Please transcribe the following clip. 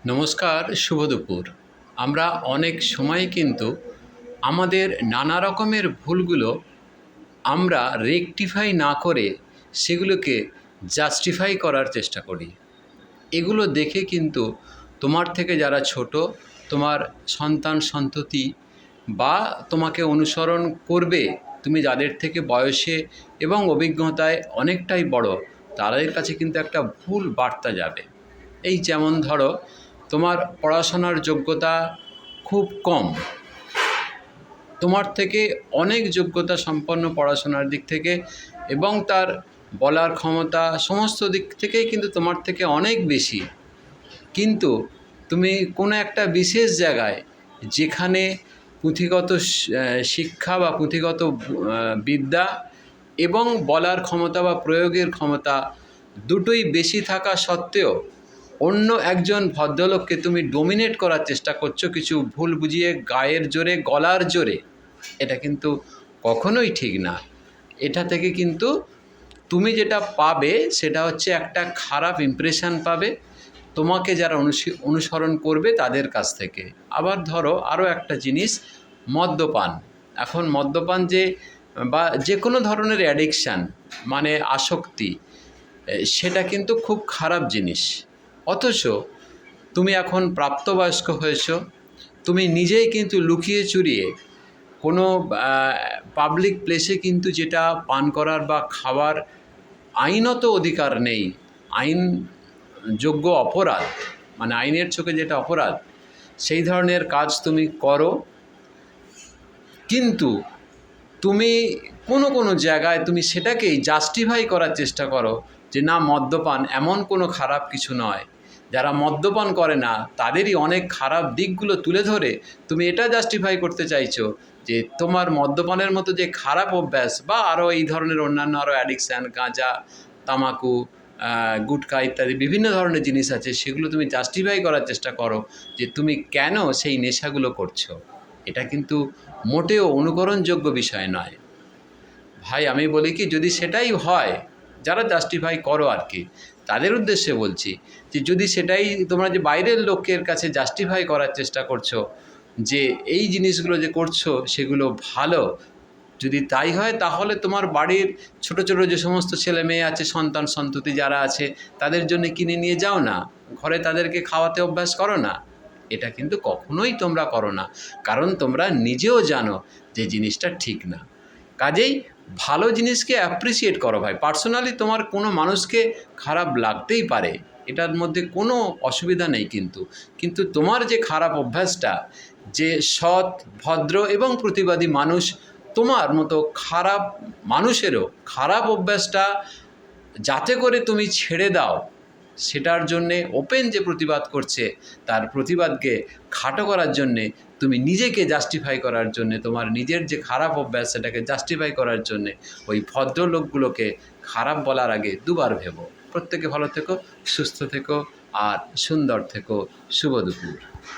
নমস্কার, শুভ দুপুর। আমরা অনেক সময় কিন্তু আমাদের নানা রকমের ভুলগুলো আমরা রেকটিফাই না করে সেগুলোকে জাস্টিফাই করার চেষ্টা করি। এগুলো দেখে কিন্তু তোমার থেকে যারা ছোট, তোমার সন্তান সন্ততি বা তোমাকে অনুসরণ করবে, তুমি যাদের থেকে বয়সে এবং অভিজ্ঞতায় অনেকটাই বড়, তাদের কাছে কিন্তু একটা ভুল বার্তা যাবে। এই যেমন ধরো, তোমার পড়াশোনার যোগ্যতা খুব কম, তোমার থেকে অনেক যোগ্যতা সম্পন্ন পড়াশোনার দিক থেকে এবং তার বলার ক্ষমতা সমস্ত দিক থেকেই কিন্তু তোমার থেকে অনেক বেশি, কিন্তু তুমি কোনো একটা বিশেষ জায়গায় যেখানে পুঁথিগত শিক্ষা বা পুঁথিগত বিদ্যা এবং বলার ক্ষমতা বা প্রয়োগের ক্ষমতা দুটোই বেশি থাকা সত্ত্বেও অন্য একজন ভদ্রলোককে তুমি ডোমিনেট করার চেষ্টা করছো কিছু ভুল বুঝিয়ে, গায়ের জোরে, গলার জোরে। এটা কিন্তু কখনোই ঠিক না। এটা থেকে কিন্তু তুমি যেটা পাবে সেটা হচ্ছে একটা খারাপ ইমপ্রেশন পাবে তোমাকে যারা অনুসরণ করবে তাদের কাছ থেকে। আবার ধরো আরও একটা জিনিস, মদ্যপান। এখন মদ্যপান বা যে কোনো ধরনের অ্যাডিকশান মানে আসক্তি, সেটা কিন্তু খুব খারাপ জিনিস। অথচ তুমি এখন প্রাপ্তবয়স্ক হয়েছো, তুমি নিজেই কিন্তু লুকিয়ে চুরিয়ে কোনো পাবলিক প্লেসে কিন্তু যেটা পান করার বা খাওয়ার আইনত অধিকার নেই, আইনযোগ্য অপরাধ, মানে আইনের চোখে যেটা অপরাধ, সেই ধরনের কাজ তুমি করো। কিন্তু তুমি কোনো জায়গায় তুমি সেটাকেই জাস্টিফাই করার চেষ্টা করো যে না, মদ্যপান এমন কোনো খারাপ কিছু নয়। যারা মদ্যপান করে না তাদেরই অনেক খারাপ দিকগুলো তুলে ধরে তুমি এটা জাস্টিফাই করতে চাইছো যে তোমার মদ্যপানের মতো যে খারাপ অভ্যাস বা আরও এই ধরনের অন্যান্য আরও অ্যাডিকশান, গাঁজা, তামাকু, গুটখা ইত্যাদি বিভিন্ন ধরনের জিনিস আছে, সেগুলো তুমি জাস্টিফাই করার চেষ্টা করো যে তুমি কেন সেই নেশাগুলো করছো। এটা কিন্তু মোটেও অনুকরণযোগ্য বিষয় নয়। ভাই, আমি বলি কি, যদি সেটাই হয়, যারা জাস্টিফাই করো আর কি, তাদের উদ্দেশ্যে বলছি যে যদি সেটাই তোমরা যে বাইরের লোকের কাছে জাস্টিফাই করার চেষ্টা করছো যে এই জিনিসগুলো যে করছো সেগুলো ভালো, যদি তাই হয় তাহলে তোমার বাড়ির ছোট ছোট যে সমস্ত ছেলে মেয়ে আছে, সন্তান সন্ততি যারা আছে, তাদের জন্য কিনে নিয়ে যাও না, ঘরে তাদেরকে খাওয়াতে অভ্যাস করো না। এটা কিন্তু কখনোই তোমরা করো না, কারণ তোমরা নিজেও জানো যে জিনিসটা ঠিক না। কাজেই ভালো জিনিসকে অ্যাপ্রিসিয়েট করো ভাই। পার্সোনালি তোমার কোনো মানুষকে খারাপ লাগতেই পারে, এটার মধ্যে কোনো অসুবিধা নেই, কিন্তু তোমার যে খারাপ অভ্যাসটা, যে সৎ, ভদ্র এবং প্রতিবাদী মানুষ তোমার মতো খারাপ মানুষেরও খারাপ অভ্যাসটা যাতে করে তুমি ছেড়ে দাও, সেটার জন্যে ওপেন যে প্রতিবাদ করছে, তার প্রতিবাদকে খাটো করার জন্যে, তুমি নিজেকে জাস্টিফাই করার জন্যে, তোমার নিজের যে খারাপ অভ্যাস সেটাকে জাস্টিফাই করার জন্যে ওই ভদ্রলোকগুলোকে খারাপ বলার আগে দুবার ভেবো। প্রত্যেকে ভালো থেকো, সুস্থ থেকো আর সুন্দর থেকো। শুভ দুপুর।